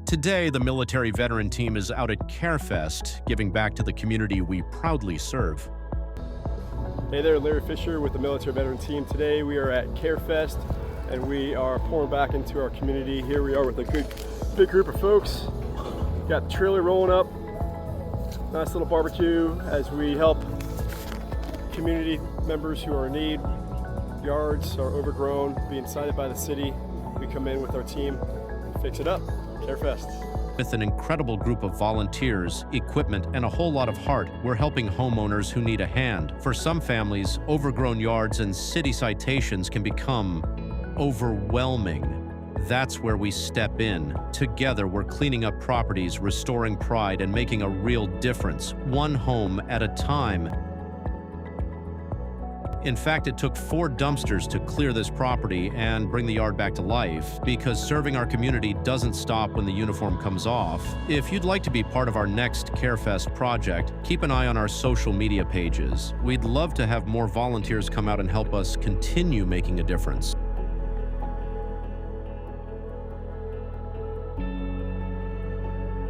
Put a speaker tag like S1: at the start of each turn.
S1: Today, the military veteran team is out at CareFest, giving back to the community we proudly serve.
S2: Hey there, Larry Fisher with the military veteran team. Today we are at CareFest and we are pouring back into our community. Here we are with a big group of folks. Got the trailer rolling up, nice little barbecue as we help community members who are in need. Yards are overgrown, being cited by the city. We come in with our team and fix it up. CareFest.
S1: With an incredible group of volunteers, equipment, and a whole lot of heart, we're helping homeowners who need a hand. For some families, overgrown yards and city citations can become overwhelming. That's where we step in. Together, we're cleaning up properties, restoring pride, and making a real difference, one home at a time. In fact, it took 4 dumpsters to clear this property and bring the yard back to life, because serving our community doesn't stop when the uniform comes off. If you'd like to be part of our next CareFest project, keep an eye on our social media pages. We'd love to have more volunteers come out and help us continue making a difference.